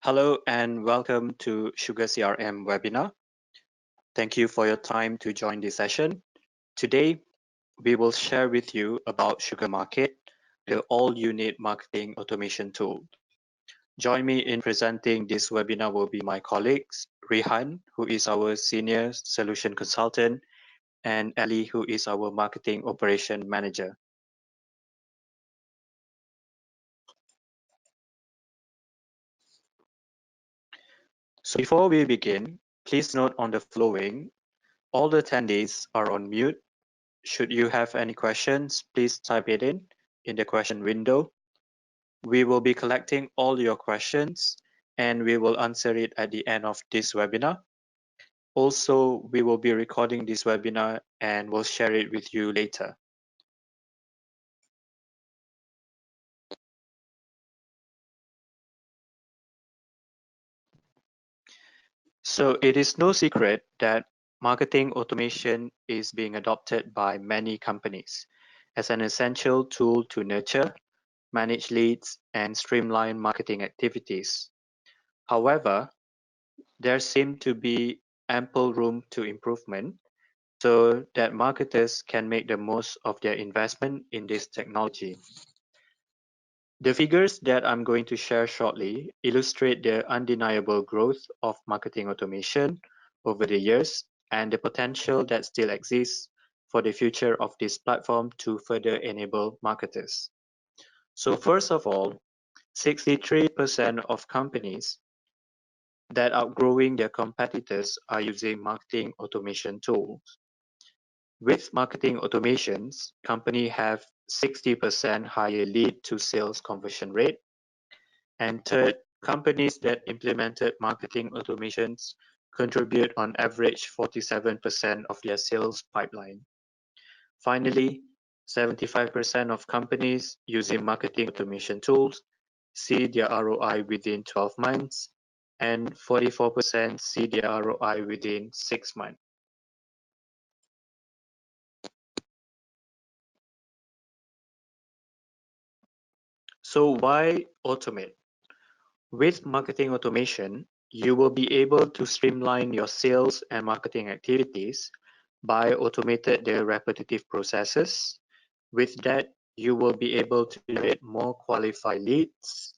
Hello and welcome to Sugar CRM webinar. Thank you for your time to join this session. Today, we will share with you about Sugar Market, the all-you-need marketing automation tool. Join me in presenting this webinar will be my colleagues, Rehan, who is our Senior Solution Consultant, and Ali, who is our Marketing Operation Manager. So before we begin, please note on the following, all the attendees are on mute. Should you have any questions, please type it in the question window. We will be collecting all your questions and we will answer it at the end of this webinar. Also, we will be recording this webinar and we'll share it with you later. So it is no secret that marketing automation is being adopted by many companies as an essential tool to nurture, manage leads, and streamline marketing activities. However, there seems to be ample room to improvement so that marketers can make the most of their investment in this technology. The figures that I'm going to share shortly illustrate the undeniable growth of marketing automation over the years and the potential that still exists for the future of this platform to further enable marketers. So first of all, 63% of companies that outgrowing their competitors are using marketing automation tools. With marketing automations, companies have 60% higher lead to sales conversion rate. And third, companies that implemented marketing automations contribute on average 47% of their sales pipeline. Finally, 75% of companies using marketing automation tools see their ROI within 12 months and 44% see their ROI within 6 months. So why automate? With marketing automation, you will be able to streamline your sales and marketing activities by automating the repetitive processes. With that, you will be able to generate more qualified leads.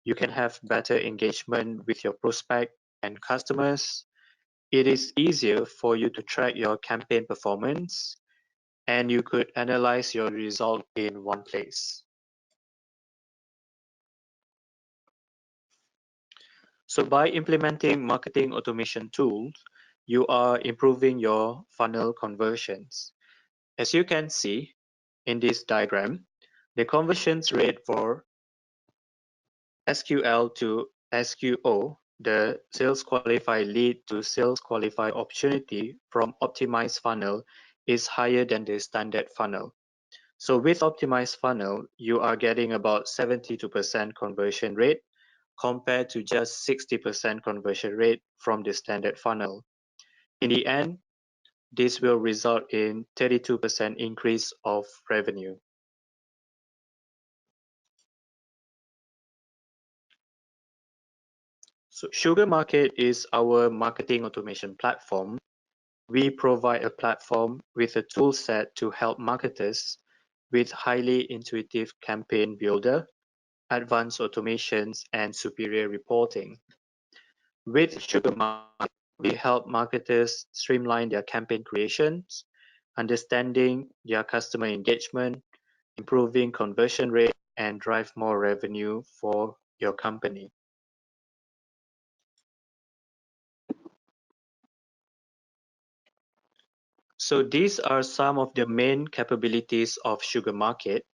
You can have better engagement with your prospect and customers. It is easier for you to track your campaign performance, and you could analyze your result in one place. So by implementing marketing automation tools, you are improving your funnel conversions. As you can see in this diagram, the conversions rate for SQL to SQO, the sales qualified lead to sales qualified opportunity from optimized funnel is higher than the standard funnel. So with optimized funnel, you are getting about 72% conversion rate compared to just 60% conversion rate from the standard funnel. In the end, this will result in 32% increase of revenue. So Sugar Market is our marketing automation platform. We provide a platform with a tool set to help marketers with highly intuitive campaign builder, advanced automations, and superior reporting. With Sugar Market, we help marketers streamline their campaign creations, understanding their customer engagement, improving conversion rate, and drive more revenue for your company. So these are some of the main capabilities of Sugar Market.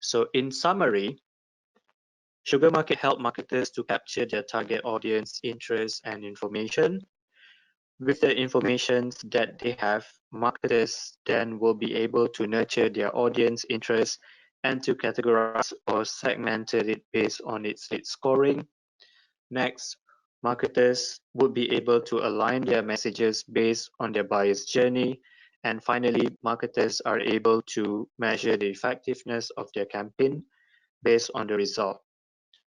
So in summary, Sugar Market help marketers to capture their target audience interest and information. With the information that they have, marketers then will be able to nurture their audience interest and to categorize or segment it based on its lead scoring. Next, marketers would be able to align their messages based on their buyer's journey. And finally, marketers are able to measure the effectiveness of their campaign based on the result.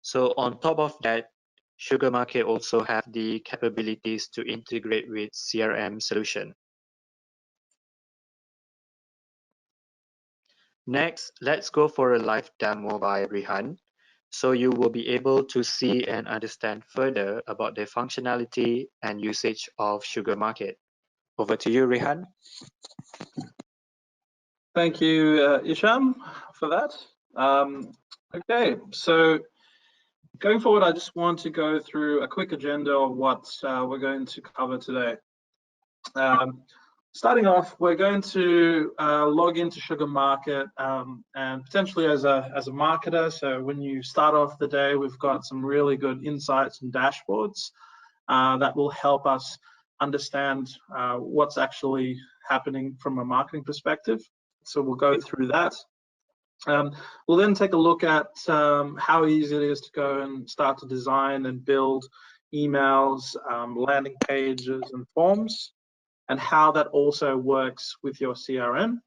So on top of that, Sugarmarket also have the capabilities to integrate with CRM solution. Next, let's go for a live demo by Rihan, so you will be able to see and understand further about the functionality and usage of Sugarmarket. Over to you, Rihan. Thank you, Isham, for that. Okay, so going forward, I just want to go through a quick agenda of what we're going to cover today. Starting off, we're going to log into Sugarmarket and potentially as a marketer. So when you start off the day, we've got some really good insights and dashboards that will help us understand what's actually happening from a marketing perspective. So we'll go through that. We'll then take a look at how easy it is to go and start to design and build emails, landing pages and forms, and how that also works with your CRM.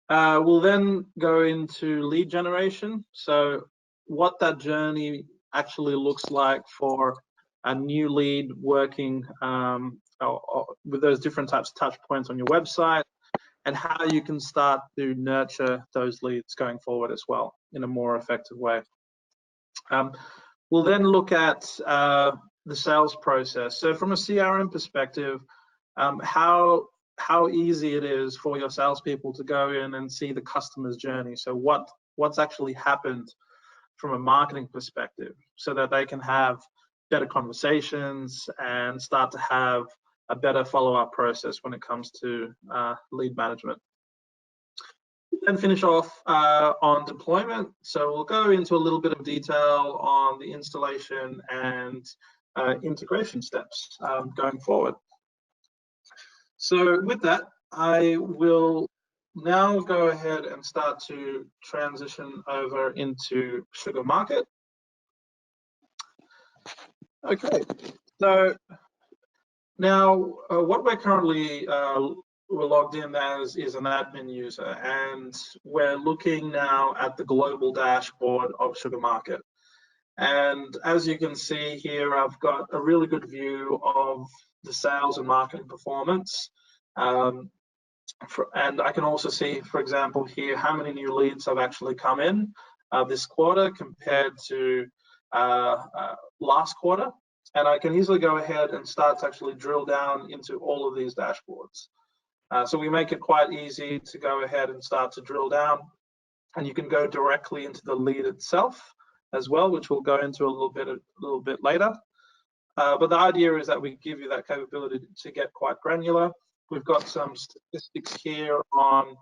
We'll then go into lead generation. So what that journey actually looks like for a new lead working with those different types of touch points on your website, and how you can start to nurture those leads going forward as well in a more effective way. We'll then look at the sales process. So from a CRM perspective, how easy it is for your salespeople to go in and see the customer's journey. So what's actually happened from a marketing perspective, so that they can have better conversations and start to have a better follow-up process when it comes to lead management. Then finish off on deployment. So we'll go into a little bit of detail on the installation and integration steps going forward. So with that, I will now go ahead and start to transition over into Sugarmarket. Okay, so now what we're currently we're logged in as is an admin user, and we're looking now at the global dashboard of Sugarmarket. And as you can see here, I've got a really good view of the sales and marketing performance. And I can also see, for example, here how many new leads have actually come in this quarter compared to last quarter. And I can easily go ahead and start to actually drill down into all of these dashboards. So we make it quite easy to go ahead and start to drill down, and you can go directly into the lead itself as well, which we'll go into a little bit later. But the idea is that we give you that capability to get quite granular. We've got some statistics here on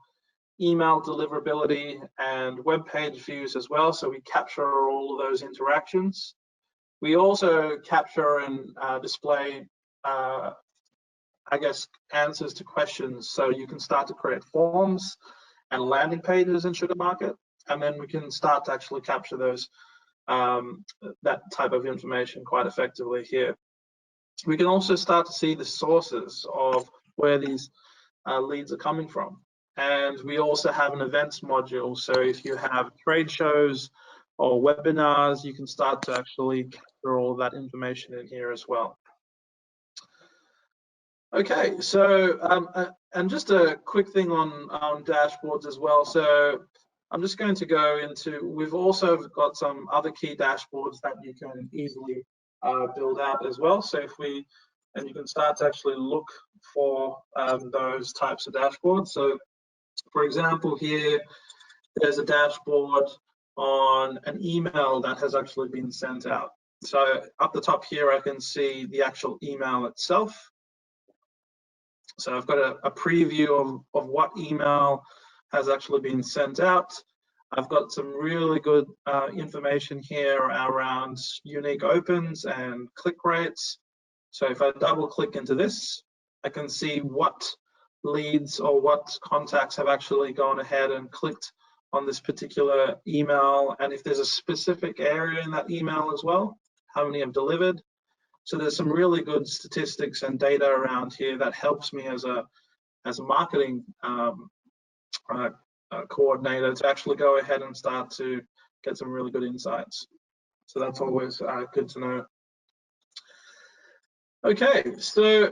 email deliverability and web page views as well, so we capture all of those interactions. We also capture and display I guess answers to questions, so you can start to create forms and landing pages in Sugarmarket, and then we can start to actually capture those that type of information quite effectively here. We can also start to see the sources of where these leads are coming from, and we also have an events module, so if you have trade shows or webinars, you can start to actually capture all of that information in here as well. Okay, so and just a quick thing on dashboards as well. So I'm just going to go into, we've also got some other key dashboards that you can easily build out as well. So if we, and you can start to actually look for those types of dashboards. So for example, here, there's a dashboard on an email that has actually been sent out. So up the top here, I can see the actual email itself. So I've got a preview of what email has actually been sent out. I've got some really good information here around unique opens and click rates. So if I double click into this, I can see what leads or what contacts have actually gone ahead and clicked on this particular email, and if there's a specific area in that email as well, how many have delivered. So there's some really good statistics and data around here that helps me as a marketing coordinator to actually go ahead and start to get some really good insights. So that's always good to know. Okay, so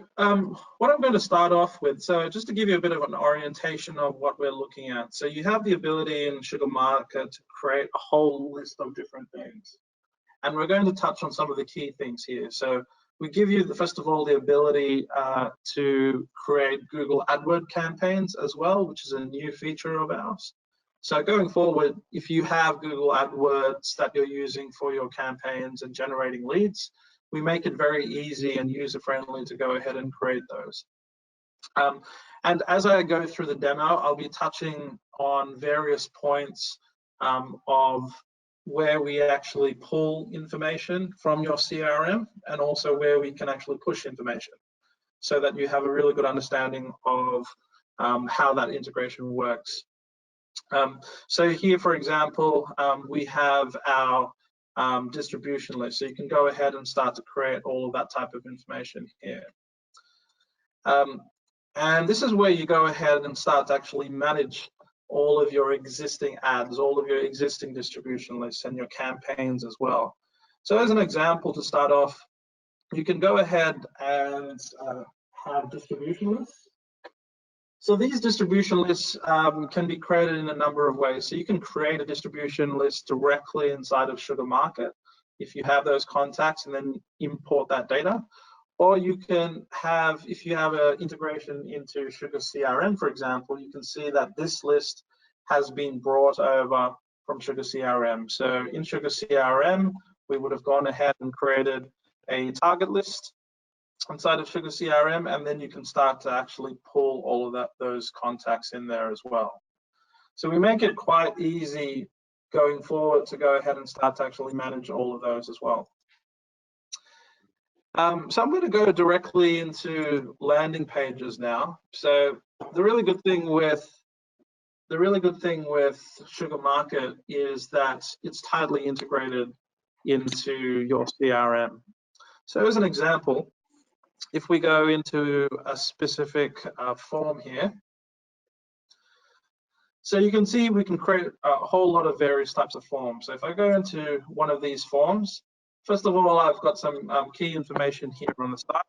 what I'm going to start off with, so just to give you a bit of an orientation of what we're looking at. So you have the ability in SugarMarket to create a whole list of different things. And we're going to touch on some of the key things here. So we give you, first of all, the ability to create Google AdWords campaigns as well, which is a new feature of ours. So going forward, if you have Google AdWords that you're using for your campaigns and generating leads, we make it very easy and user-friendly to go ahead and create those. And as I go through the demo, I'll be touching on various points of where we actually pull information from your CRM and also where we can actually push information so that you have a really good understanding of how that integration works. So here, for example, we have our distribution list. So you can go ahead and start to create all of that type of information here. And this is where you go ahead and start to actually manage all of your existing ads, all of your existing distribution lists and your campaigns as well. So as an example to start off, you can go ahead and have distribution lists. So these distribution lists can be created in a number of ways. So you can create a distribution list directly inside of SugarMarket if you have those contacts and then import that data. Or you can have, if you have an integration into Sugar CRM, for example, you can see that this list has been brought over from Sugar CRM. So in Sugar CRM, we would have gone ahead and created a target list inside of Sugar CRM, and then you can start to actually pull all of those contacts in there as well. So we make it quite easy going forward to go ahead and start to actually manage all of those as well. So I'm going to go directly into landing pages now. So the really good thing with SugarMarket is that it's tightly integrated into your CRM. So as an example, if we go into a specific form here, so you can see we can create a whole lot of various types of forms. So if I go into one of these forms, first of all, I've got some key information here on the side.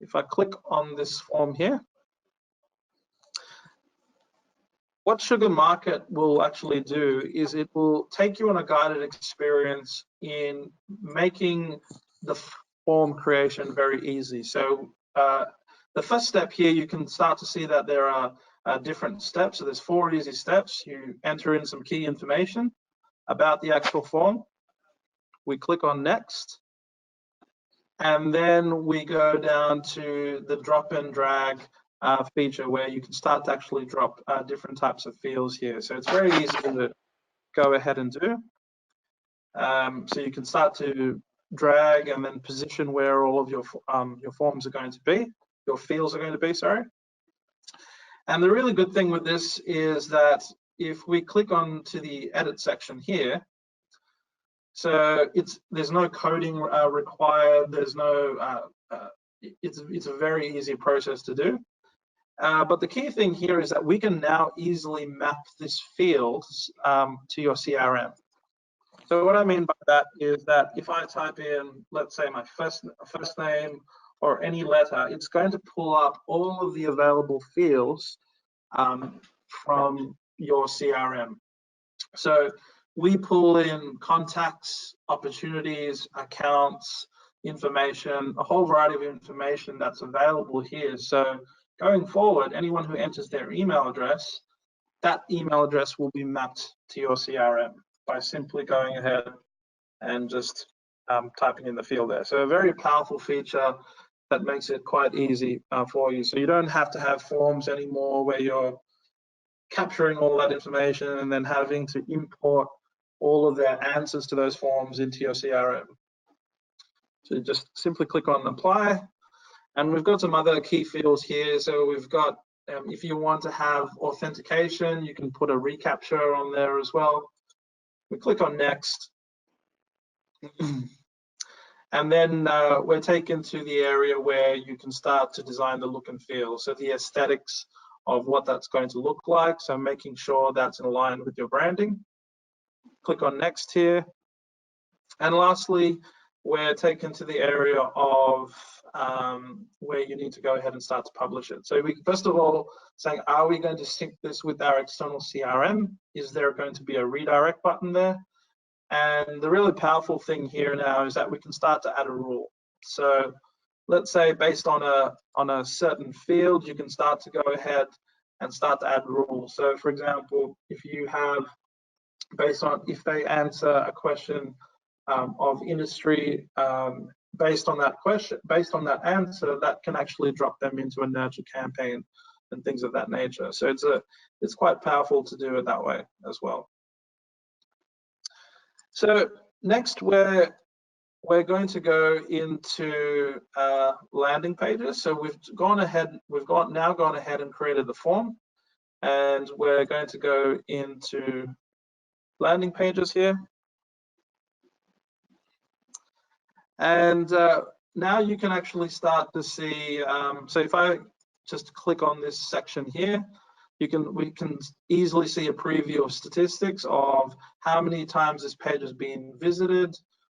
If I click on this form here, what SugarMarket will actually do is it will take you on a guided experience in making the form creation very easy. So the first step here, you can start to see that there are different steps. So there's 4 easy steps. You enter in some key information about the actual form. We click on next. And then we go down to the drop and drag feature where you can start to actually drop different types of fields here. So it's very easy to go ahead and do. So you can start to drag and then position where all of your forms are going to be, your fields are going to be, sorry. And the really good thing with this is that if we click on to the edit section here, so there's no coding required. There's no it's a very easy process to do. But the key thing here is that we can now easily map this field to your CRM. So what I mean by that is that if I type in, let's say, my first name or any letter, it's going to pull up all of the available fields from your CRM. So we pull in contacts, opportunities, accounts, information, a whole variety of information that's available here. So going forward, anyone who enters their email address, that email address will be mapped to your CRM by simply going ahead and just typing in the field there. So a very powerful feature that makes it quite easy for you. So you don't have to have forms anymore where you're capturing all that information and then having to import all of their answers to those forms into your CRM. So you just simply click on apply. And we've got some other key fields here. So we've got, if you want to have authentication, you can put a reCAPTCHA on there as well. We click on next. And then we're taken to the area where you can start to design the look and feel. So the aesthetics of what that's going to look like. So making sure that's in line with your branding. Click on next here. And lastly, we're taken to the area of where you need to go ahead and start to publish it. So we first of all saying, are we going to sync this with our external CRM? Is there going to be a redirect button there? And the really powerful thing here now is that we can start to add a rule. So let's say based on a certain field, you can start to go ahead and start to add rules. So for example, if you have, based on, if they answer a question of industry, based on that question, based on that answer, that can actually drop them into a nurture campaign and things of that nature. So it's quite powerful to do it that way as well. So next we're going to go into landing pages. So we've now gone ahead and created the form, and we're going to go into landing pages here. And now you can actually start to see, so if I just click on this section here, we can easily see a preview of statistics of how many times this page has been visited,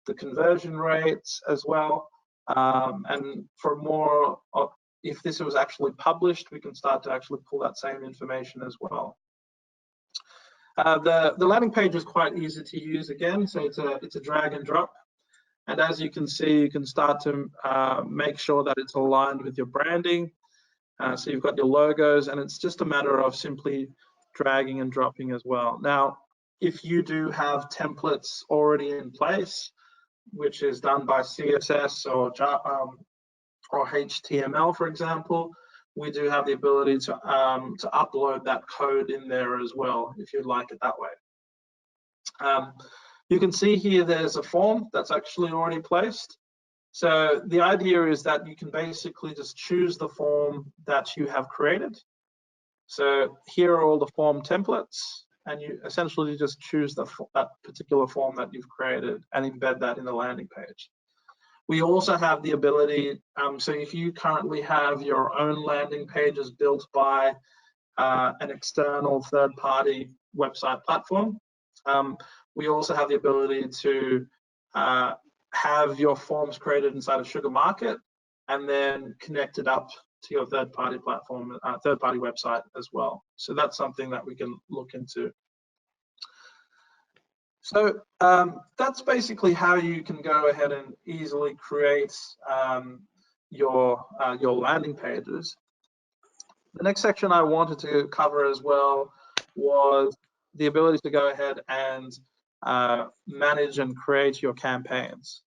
the conversion rates as well, and for more, if this was actually published, we can start to actually pull that same information as well. The landing page is quite easy to use again, so it's a drag and drop. And as you can see, you can start to make sure that it's aligned with your branding. So you've got your logos, and it's just a matter of simply dragging and dropping as well. Now, if you do have templates already in place, which is done by CSS or HTML, for example, we do have the ability to upload that code in there as well, if you'd like it that way. You can see here there's a form that's actually already placed. So the idea is that you can basically just choose the form that you have created. So here are all the form templates, and you essentially just choose that particular form that you've created and embed that in the landing page. We also have the ability, so if you currently have your own landing pages built by an external third-party website platform, we also have the ability to have your forms created inside of SugarMarket and then connect it up to your third-party platform, third-party website as well. So that's something that we can look into. So that's basically how you can go ahead and easily create your landing pages. The next section I wanted to cover as well was the ability to go ahead and manage and create your campaigns.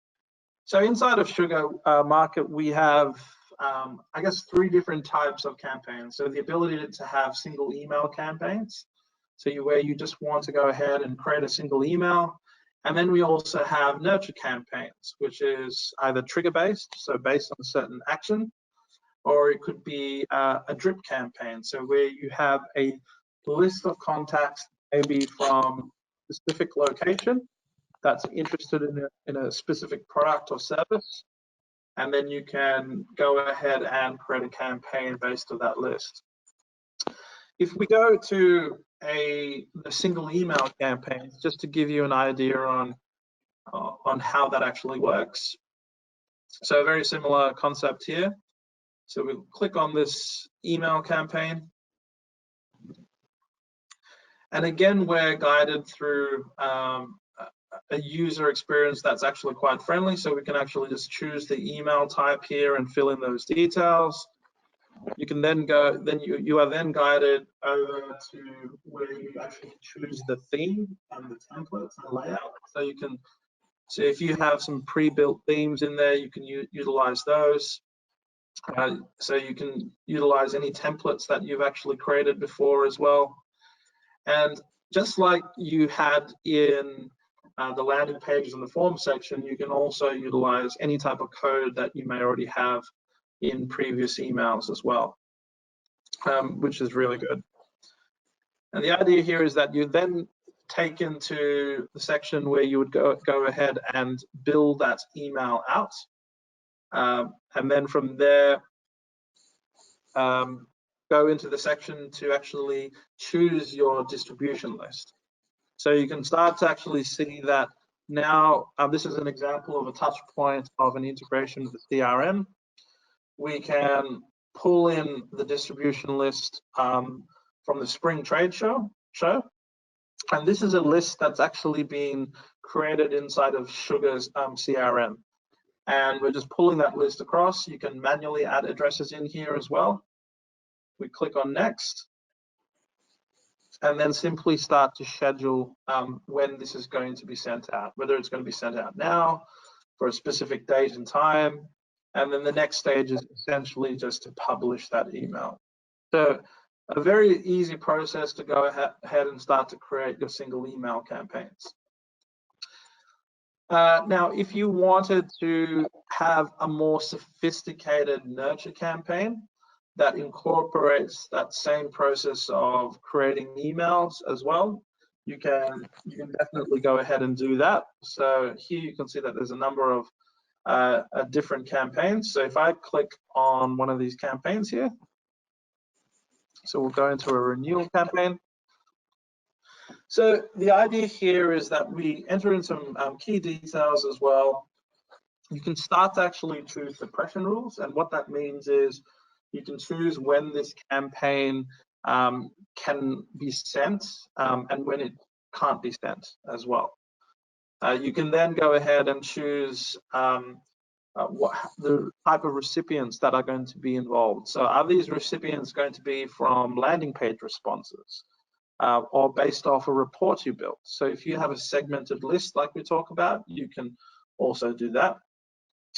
So inside of SugarMarket, we have, I guess, 3 different types of campaigns. So the ability to have single email campaigns, so where you just want to go ahead and create a single email. And then we also have nurture campaigns, which is either trigger-based, so based on a certain action, or it could be a drip campaign, so where you have a list of contacts, maybe from a specific location that's interested in a specific product or service, and then you can go ahead and create a campaign based on that list. If we go to a single email campaign, just to give you an idea on how that actually works. So a very similar concept here. So we'll click on this email campaign. And again, we're guided through a user experience that's actually quite friendly. So we can actually just choose the email type here and fill in those details. You can then go, you are then guided over to where you actually choose the theme and the templates and layout. So you can, so if you have some pre-built themes in there, you can utilize those. So you can utilize any templates that you've actually created before as well. And just like you had in the landing pages and the form section, you can also utilize any type of code that you may already have in previous emails as well, which is really good. And the idea here is that you then take into the section where you would go ahead and build that email out. And then from there, go into the section to actually choose your distribution list. So you can start to actually see that Now, this is an example of a touch point of an integration with the CRM. We can pull in the distribution list from the Spring Trade Show. And this is a list that's actually been created inside of Sugar's CRM. And we're just pulling that list across. You can manually add addresses in here as well. We click on next, and then simply start to schedule when this is going to be sent out, whether it's going to be sent out now for a specific date and time. And then the next stage is essentially just to publish that email. So a very easy process to go ahead and start to create your single email campaigns. Now, if you wanted to have a more sophisticated nurture campaign that incorporates that same process of creating emails as well, you can definitely go ahead and do that. So here you can see that there's a number of different campaigns. So if I click on one of these campaigns here, so we'll go into a renewal campaign. So the idea here is that we enter in some key details as well. You can start to actually choose suppression rules, and what that means is you can choose when this campaign can be sent and when it can't be sent as well. You can then go ahead and choose the type of recipients that are going to be involved. So are these recipients going to be from landing page responses or based off a report you built? So if you have a segmented list like we talk about, you can also do that.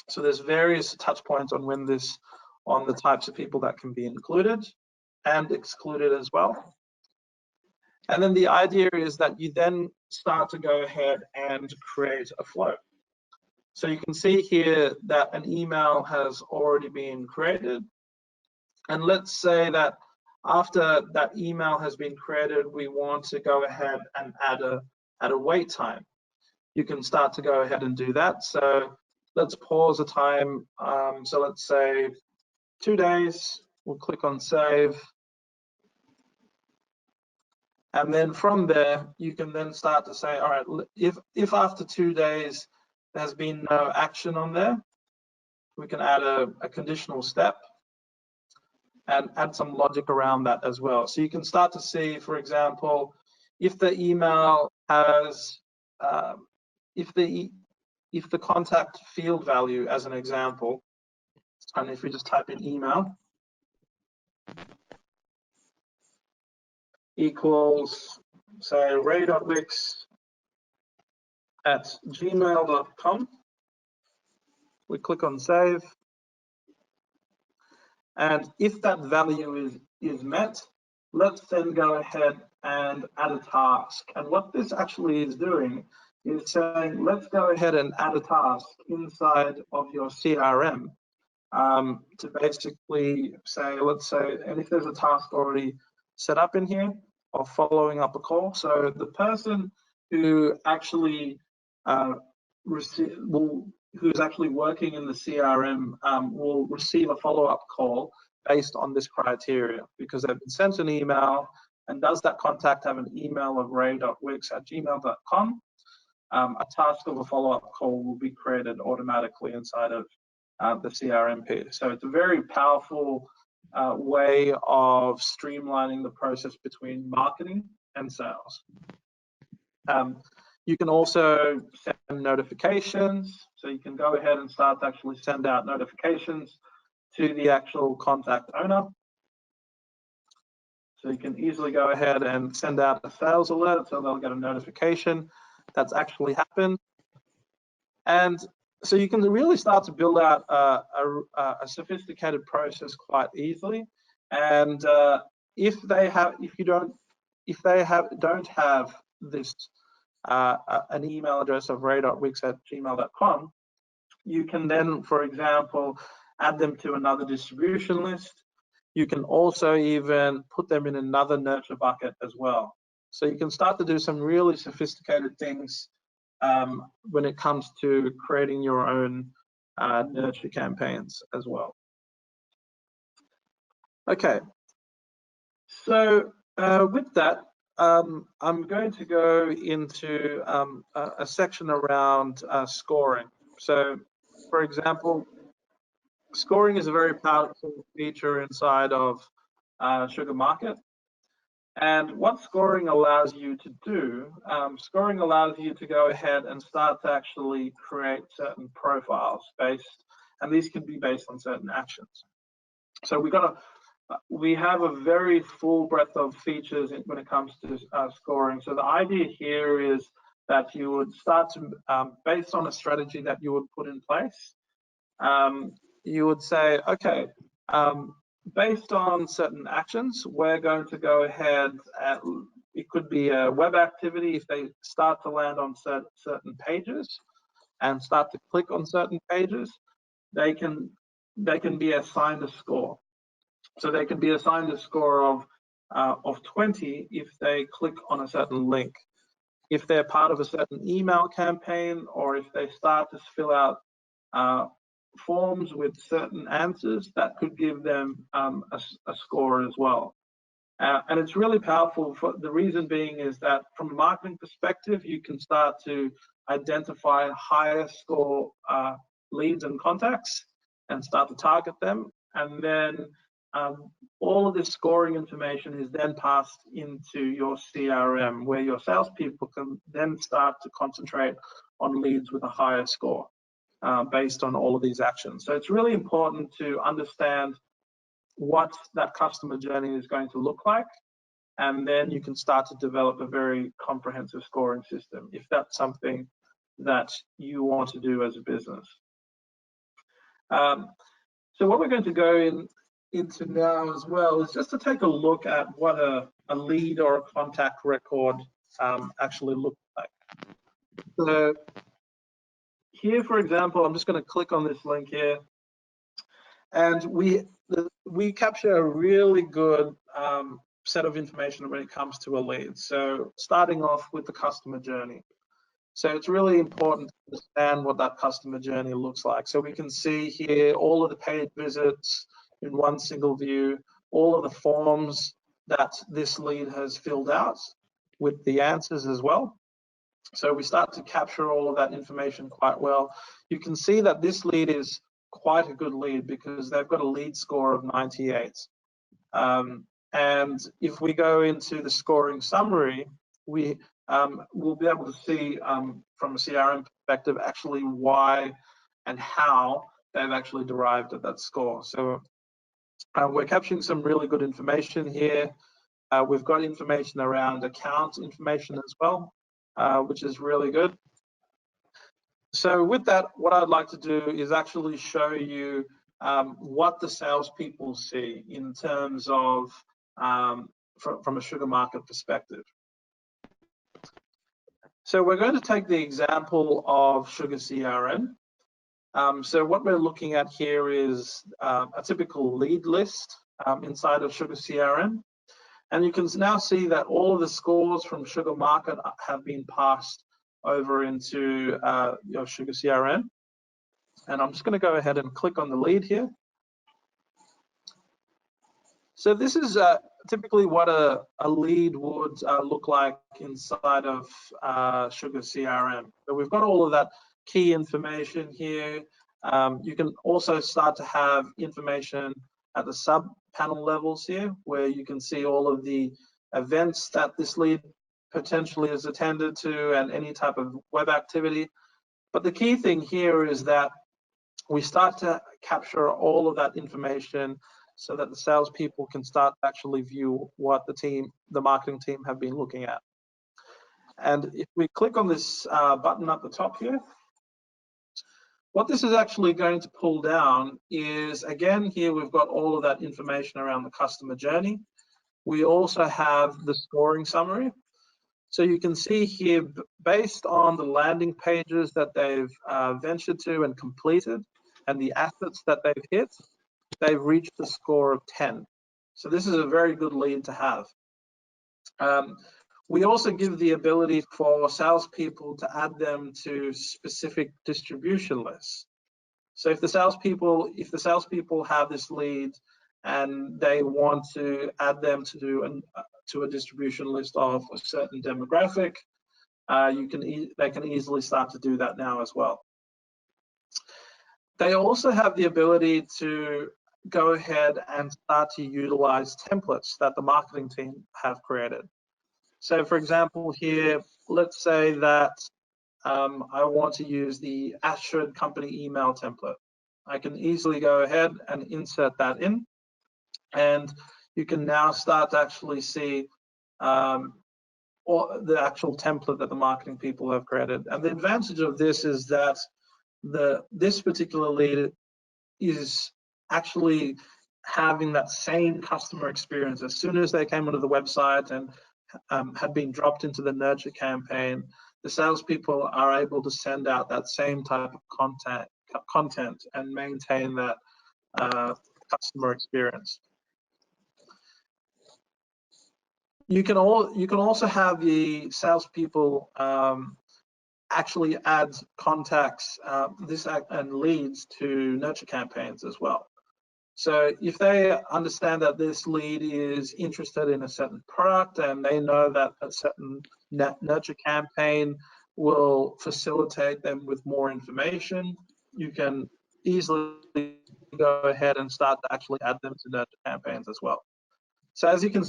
So there's various touch points on when this, on the types of people that can be included and excluded as well. And then the idea is that you then start to go ahead and create a flow. So you can see here that an email has already been created. And let's say that after that email has been created, we want to go ahead and add a wait time. You can start to go ahead and do that. So let's pause a time. So let's say 2 days. We'll click on save. And then from there, you can then start to say, all right, if after 2 days there's been no action on there, we can add a conditional step and add some logic around that as well. So you can start to see, for example, if the email has, if the contact field value, as an example, and if we just type in email, equals, say, ray.wicks@gmail.com. We click on save. And if that value is met, let's then go ahead and add a task. And what this actually is doing is saying, let's go ahead and add a task inside of your CRM to basically say, let's say, and if there's a task already set up in here of following up a call. So the person who actually who's actually working in the CRM will receive a follow-up call based on this criteria, because they've been sent an email, and does that contact have an email of ray.wicks@gmail.com? A task of a follow-up call will be created automatically inside of the CRM piece. So it's a very powerful way of streamlining the process between marketing and sales. You can also send notifications. So you can go ahead and start to actually send out notifications to the actual contact owner. So you can easily go ahead and send out a sales alert, so they'll get a notification that's actually happened. And so you can really start to build out a sophisticated process quite easily. And if they don't have this an email address of ray.wicks@gmail.com, you can then, for example, add them to another distribution list. You can also even put them in another nurture bucket as well. So you can start to do some really sophisticated things when it comes to creating your own nurture campaigns as well. Okay, so with that, I'm going to go into a section around scoring. So, for example, scoring is a very powerful feature inside of Sugar Market. And what scoring allows you to do, scoring allows you to go ahead and start to actually create certain profiles based, and these can be based on certain actions. So we have a very full breadth of features when it comes to scoring. So the idea here is that you would start to, based on a strategy that you would put in place, you would say, okay, based on certain actions, we're going to go ahead and it could be a web activity. If they start to land on certain pages and start to click on certain pages, they can be assigned a score. So they can be assigned a score of 20 if they click on a certain link. If they're part of a certain email campaign, or if they start to fill out forms with certain answers, that could give them a score as well. And it's really powerful. For the reason being is that from a marketing perspective, you can start to identify higher score leads and contacts and start to target them. And then all of this scoring information is then passed into your CRM, where your salespeople can then start to concentrate on leads with a higher score based on all of these actions. So it's really important to understand what that customer journey is going to look like, and then you can start to develop a very comprehensive scoring system if that's something that you want to do as a business. So what we're going to go into now as well is just to take a look at what a lead or a contact record actually looks like. So here, for example, I'm just going to click on this link here, and we capture a really good set of information when it comes to a lead. So starting off with the customer journey. So it's really important to understand what that customer journey looks like. So we can see here all of the page visits in one single view, all of the forms that this lead has filled out with the answers as well. So we start to capture all of that information quite well. You can see that this lead is quite a good lead because they've got a lead score of 98. And if we go into the scoring summary, we'll be able to see from a CRM perspective actually why and how they've actually derived at that score. So we're capturing some really good information here. We've got information around account information as well, which is really good. So with that, what I'd like to do is actually show you what the salespeople see in terms of from a Sugar Market perspective. So we're going to take the example of Sugar CRM. So what we're looking at here is a typical lead list inside of Sugar CRM. And you can now see that all of the scores from Sugar Market have been passed over into your Sugar CRM. And I'm just going to go ahead and click on the lead here. So this is typically what a lead would look like inside of Sugar CRM. So we've got all of that key information here. You can also start to have information at the sub panel levels here, where you can see all of the events that this lead potentially is attended to and any type of web activity. But the key thing here is that we start to capture all of that information so that the salespeople can start to actually view what the marketing team have been looking at. And if we click on this button up the top here, what this is actually going to pull down is, again, here we've got all of that information around the customer journey. We also have the scoring summary. So you can see here, based on the landing pages that they've ventured to and completed and the assets that they've hit, they've reached a score of 10. So this is a very good lead to have. We also give the ability for salespeople to add them to specific distribution lists. So if the salespeople have this lead and they want to add them to to a distribution list of a certain demographic, they can easily start to do that now as well. They also have the ability to go ahead and start to utilize templates that the marketing team have created. So for example here, let's say that I want to use the Assured company email template. I can easily go ahead and insert that in, and you can now start to actually see or the actual template that the marketing people have created. And the advantage of this is that this particular lead is actually having that same customer experience. As soon as they came onto the website and had been dropped into the nurture campaign, the salespeople are able to send out that same type of content and maintain that customer experience. You can also have the salespeople actually add contacts and leads to nurture campaigns as well. So if they understand that this lead is interested in a certain product and they know that a certain nurture campaign will facilitate them with more information, you can easily go ahead and start to actually add them to nurture campaigns as well. So as you can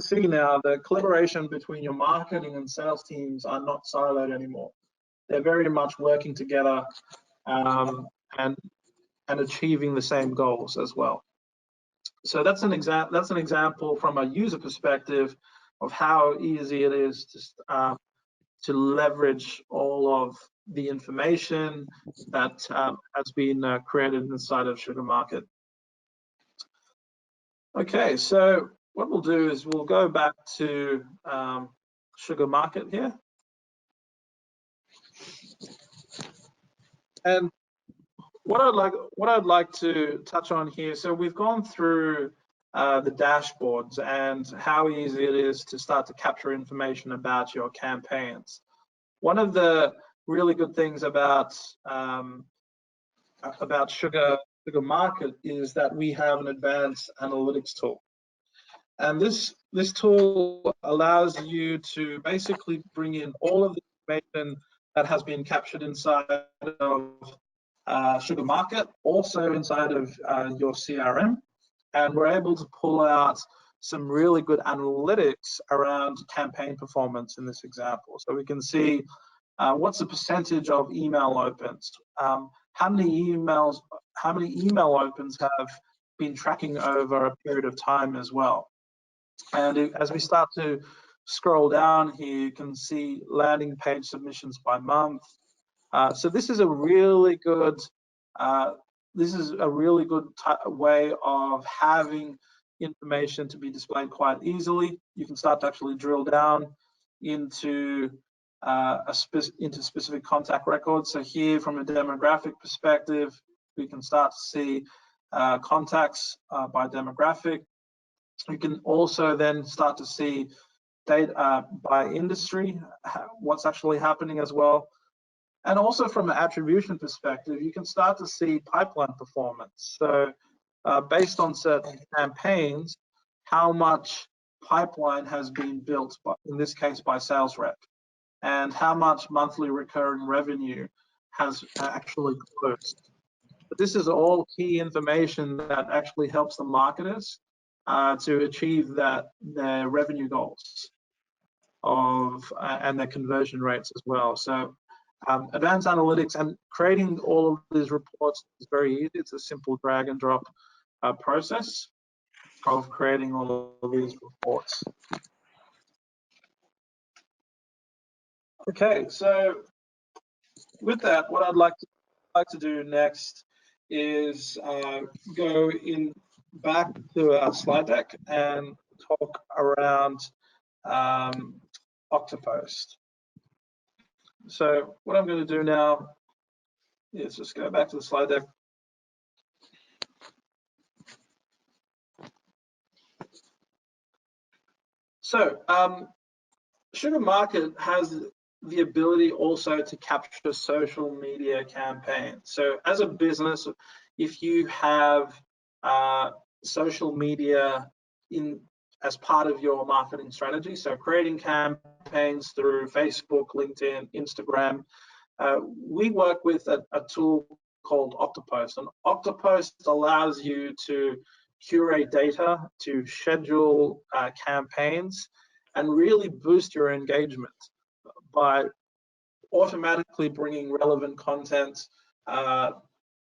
see now, the collaboration between your marketing and sales teams are not siloed anymore. They're very much working together and achieving the same goals as well. So that's an example from a user perspective of how easy it is to leverage all of the information that has been created inside of SugarMarket. Okay, so what we'll do is we'll go back to SugarMarket here. And what I'd like to touch on here, so we've gone through the dashboards and how easy it is to start to capture information about your campaigns. One of the really good things about SugarMarket is that we have an advanced analytics tool. And this tool allows you to basically bring in all of the information that has been captured inside of SugarMarket, also inside of your CRM, and we're able to pull out some really good analytics around campaign performance in this example. So we can see what's the percentage of email opens, how many email opens have been tracking over a period of time as well. And as we start to scroll down here, you can see landing page submissions by month. So this is a really good way of having information to be displayed quite easily. You can start to actually drill down into specific contact records. So here, from a demographic perspective, we can start to see contacts by demographic. You can also then start to see data by industry, what's actually happening as well. And also from an attribution perspective, you can start to see pipeline performance. So based on certain campaigns, how much pipeline has been built, in this case by sales rep, and how much monthly recurring revenue has actually closed. But this is all key information that actually helps the marketers to achieve their revenue goals and their conversion rates as well. So advanced analytics and creating all of these reports is very easy. It's a simple drag and drop process of creating all of these reports. Okay, so with that, what I'd like to do next is go back to our slide deck and talk around Octopost. So what I'm going to do now is just go back to the slide deck. So SugarMarket has the ability also to capture social media campaigns. So as a business, if you have social media as part of your marketing strategy. So creating campaigns through Facebook, LinkedIn, Instagram. We work with a tool called Octopost, and Octopost allows you to curate data, to schedule campaigns, and really boost your engagement by automatically bringing relevant content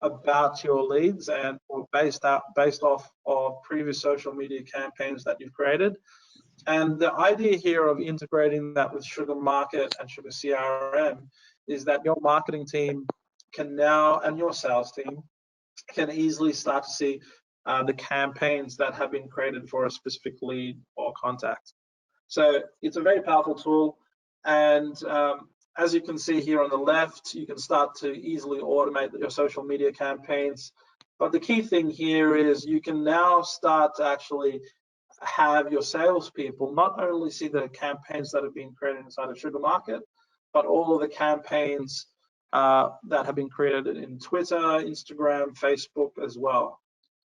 about your leads and based off of previous social media campaigns that you've created. And the idea here of integrating that with SugarMarket and Sugar CRM is that your marketing team can now, and your sales team, can easily start to see the campaigns that have been created for a specific lead or contact. So it's a very powerful tool, and as you can see here on the left, you can start to easily automate your social media campaigns. But the key thing here is you can now start to actually have your salespeople not only see the campaigns that have been created inside of SugarMarket, but all of the campaigns that have been created in Twitter, Instagram, Facebook as well.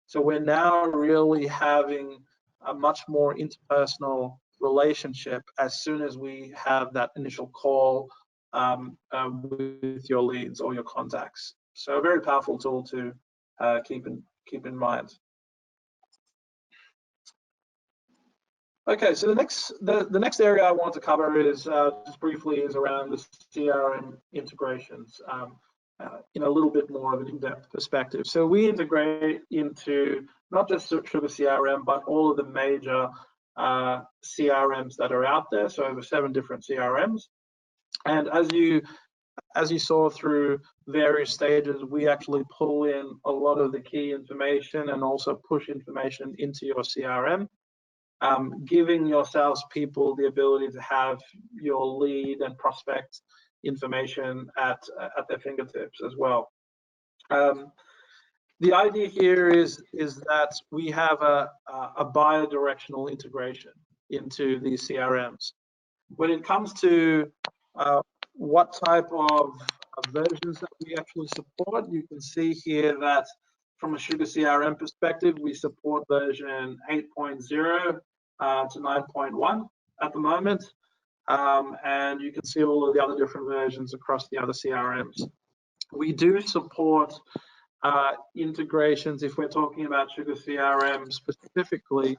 So we're now really having a much more interpersonal relationship as soon as we have that initial call with your leads or your contacts. So a very powerful tool to keep in mind. Okay, so the next area I want to cover is just briefly is around the CRM integrations in a little bit more of an in-depth perspective. So we integrate into not just Sugar CRM, but all of the major CRMs that are out there. So over 7 different CRMs. And as you saw through various stages, we actually pull in a lot of the key information and also push information into your CRM. Giving your salespeople the ability to have your lead and prospect information at their fingertips as well. The idea here is that we have a bi-directional integration into these CRMs. When it comes to what type of versions that we actually support, you can see here that from a Sugar CRM perspective, we support version 8.0 to 9.1 at the moment. And you can see all of the other different versions across the other CRMs. We do support integrations if we're talking about Sugar CRM specifically.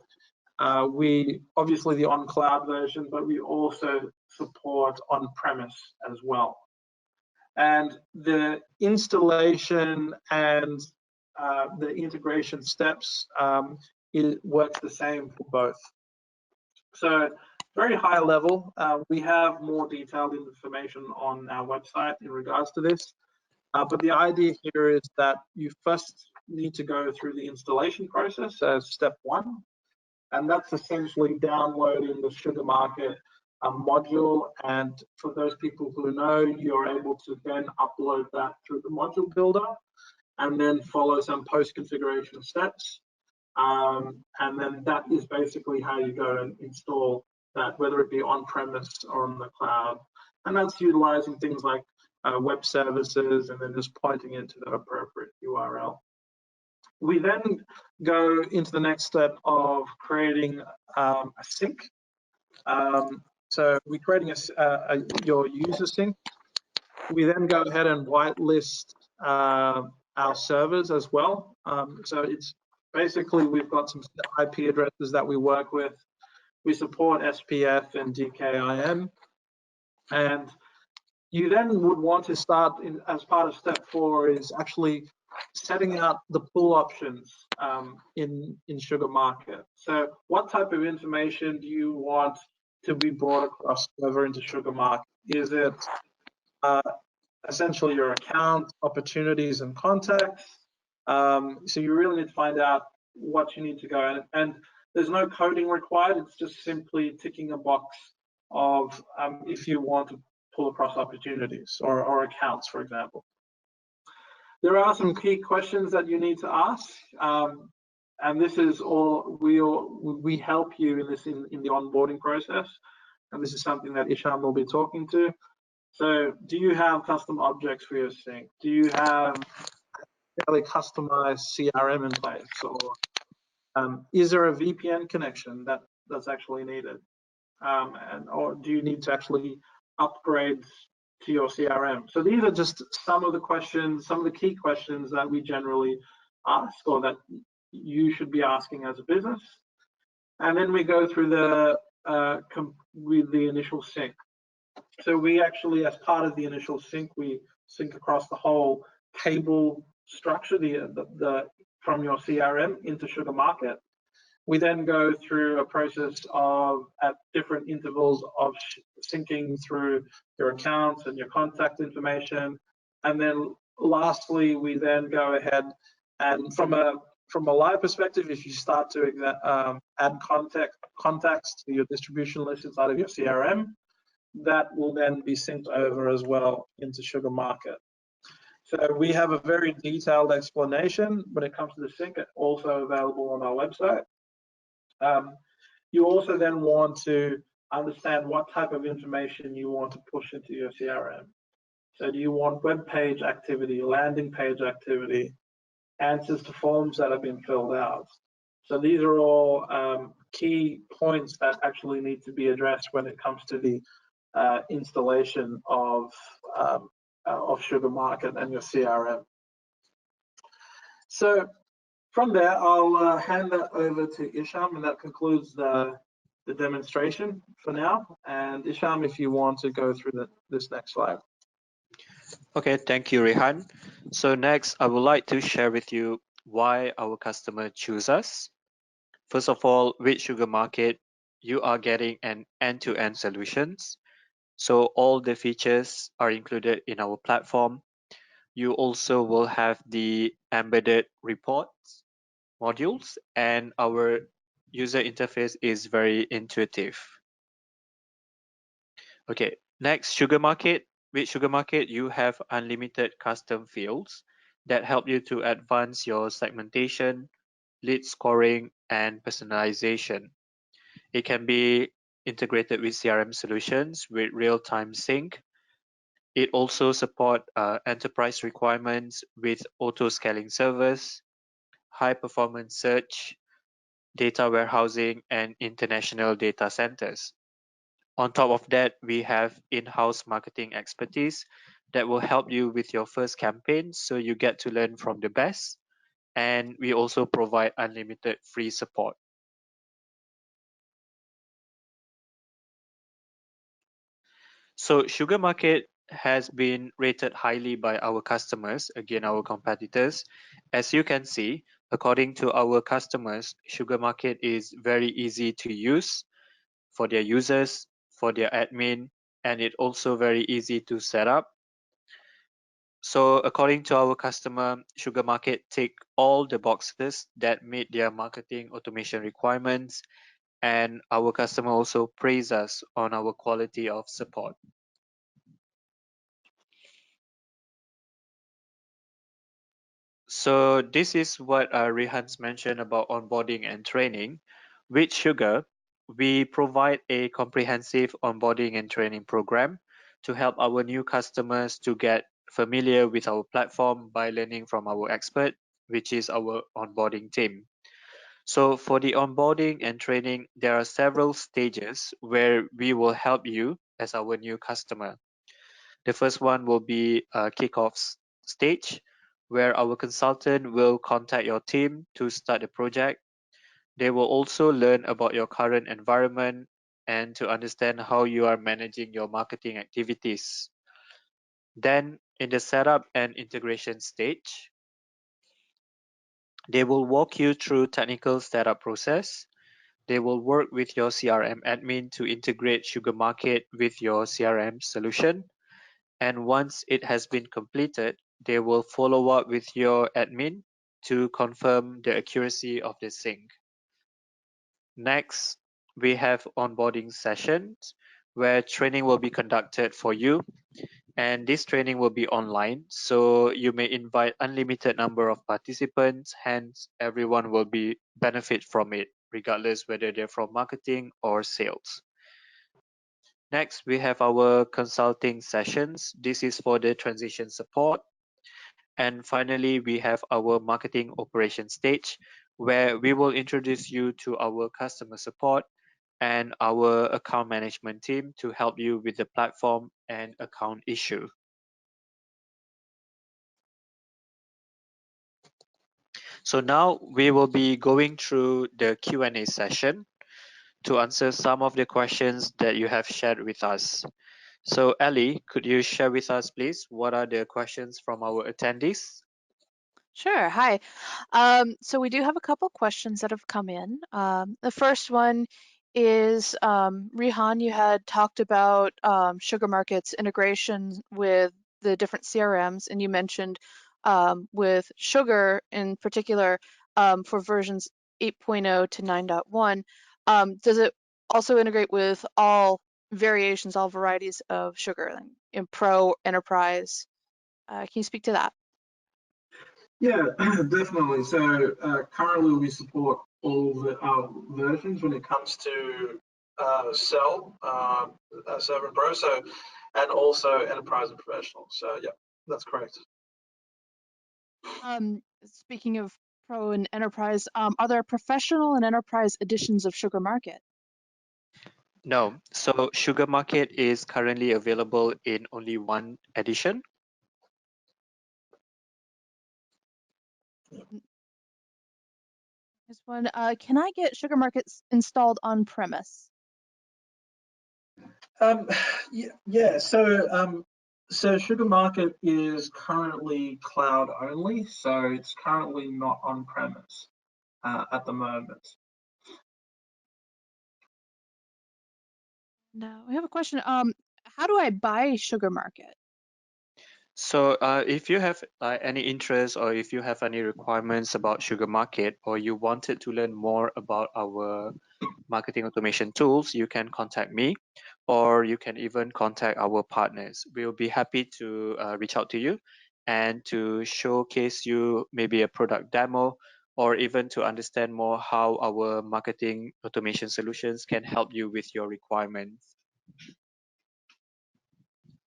We obviously the on-cloud version, but we also support on-premise as well. And the installation and the integration steps, it works the same for both. So very high level, we have more detailed information on our website in regards to this. But the idea here is that you first need to go through the installation process as step 1. And that's essentially downloading the SugarMarket module. And for those people who know, you're able to then upload that through the module builder and then follow some post-configuration steps. And then that is basically how you go and install that, whether it be on-premise or on the cloud. And that's utilizing things like web services and then just pointing it to the appropriate URL. We then go into the next step of creating a sync. So we're creating your user sync. We then go ahead and whitelist our servers as well. So it's basically we've got some IP addresses that we work with. We support SPF and DKIM. And you then would want to start as part of step 4 is actually setting out the pull options in SugarMarket. So what type of information do you want to be brought across over into SugarMarket? Is it essentially your account, opportunities, and contacts? So you really need to find out what you need to go in. And there's no coding required. It's just simply ticking a box of if you want to pull across opportunities or accounts, for example. There are some key questions that you need to ask, and this is all we help you in this in the onboarding process, and this is something that Isham will be talking to. So, do you have custom objects for your sync? Do you have fairly customized CRM in place, or is there a VPN connection that that's actually needed, or do you need to actually upgrade to your CRM? So these are just some of the questions, some of the key questions that we generally ask, or that you should be asking as a business. And then we go through with the initial sync. So we actually, as part of the initial sync, we sync across the whole table structure, from your CRM into Sugarmarket. We then go through a process of, at different intervals, of syncing through your accounts and your contact information. And then lastly, we then go ahead and from a live perspective, if you start to add contacts to your distribution list inside of your CRM, that will then be synced over as well into Sugarmarket. So we have a very detailed explanation when it comes to the sync, also available on our website. You also then want to understand what type of information you want to push into your CRM. So do you want web page activity, landing page activity, answers to forms that have been filled out? So these are all key points that actually need to be addressed when it comes to the installation of Sugarmarket and your CRM. So from there, I'll hand that over to Isham, and that concludes the demonstration for now. And Isham, if you want to go through this next slide. Okay, thank you, Rehan. So next, I would like to share with you why our customer choose us. First of all, with Sugarmarket, you are getting an end-to-end solutions. So all the features are included in our platform. You also will have the embedded reports modules, and our user interface is very intuitive. Okay, next, Sugarmarket. With Sugarmarket, you have unlimited custom fields that help you to advance your segmentation, lead scoring, and personalization. It can be integrated with CRM solutions with real-time sync. It also supports enterprise requirements with auto-scaling servers, high-performance search, data warehousing, and international data centers. On top of that, we have in-house marketing expertise that will help you with your first campaign, so you get to learn from the best. And we also provide unlimited free support. So Sugarmarket has been rated highly by our customers, again our competitors. As you can see, according to our customers, Sugarmarket is very easy to use for their users, for their admin, and it also very easy to set up. So according to our customer, Sugarmarket tick all the boxes that meet their marketing automation requirements, and our customer also praise us on our quality of support. So this is what Rehan's mentioned about onboarding and training. With Sugar, we provide a comprehensive onboarding and training program to help our new customers to get familiar with our platform by learning from our expert, which is our onboarding team. So for the onboarding and training, there are several stages where we will help you as our new customer. The first one will be a kickoff stage, where our consultant will contact your team to start the project. They will also learn about your current environment and to understand how you are managing your marketing activities. Then in the setup and integration stage, they will walk you through technical setup process. They will work with your CRM admin to integrate Sugarmarket with your CRM solution. And once it has been completed, they will follow up with your admin to confirm the accuracy of the sync. Next, we have onboarding sessions where training will be conducted for you, and this training will be online, so you may invite unlimited number of participants, hence everyone will be benefit from it, regardless whether they're from marketing or sales. Next, we have our consulting sessions. This is for the transition support. And finally, we have our marketing operation stage, where we will introduce you to our customer support and our account management team to help you with the platform and account issue. So now we will be going through the Q&A session to answer some of the questions that you have shared with us. So Ellie, could you share with us, please, what are the questions from our attendees? Sure. Hi. So we do have a couple questions that have come in. The first one is, Rehan, you had talked about SugarMarket's integration with the different CRMs, and you mentioned with Sugar in particular for versions 8.0 to 9.1. Does it also integrate with all variations, all varieties of Sugar, like in Pro, Enterprise? Can you speak to that? Yeah, definitely. So currently we support all the versions when it comes to Cell, Server and Pro, so, and also Enterprise and Professional. So yeah, that's correct. Speaking of Pro and Enterprise, are there Professional and Enterprise editions of SugarMarket? No, so SugarMarket is currently available in only one edition. This one, can I get SugarMarket installed on premise? Yeah. So SugarMarket is currently cloud only, so it's currently not on premise at the moment. No, we have a question. How do I buy SugarMarket? So if you have any interest or if you have any requirements about SugarMarket or you wanted to learn more about our marketing automation tools, you can contact me or you can even contact our partners. We'll be happy to reach out to you and to showcase you maybe a product demo or even to understand more how our marketing automation solutions can help you with your requirements.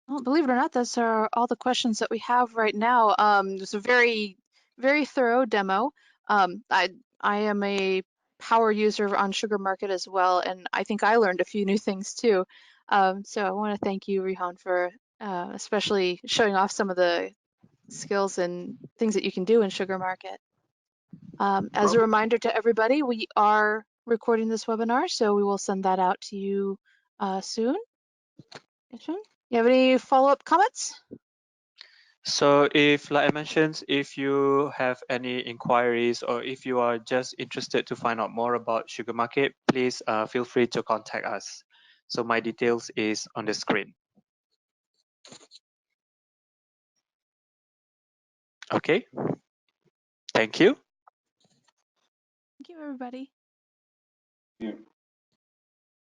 Well, believe it or not, those are all the questions that we have right now. It's a very, very thorough demo. I am a power user on SugarMarket as well, and I think I learned a few new things too. So I want to thank you, Rehan, for especially showing off some of the skills and things that you can do in SugarMarket. As a reminder to everybody, we are recording this webinar, so we will send that out to you soon. You have any follow-up comments? So if, like I mentioned, if you have any inquiries or if you are just interested to find out more about SugarMarket, please feel free to contact us. So my details is on the screen. Okay. Thank you. Thank you, everybody. Yeah.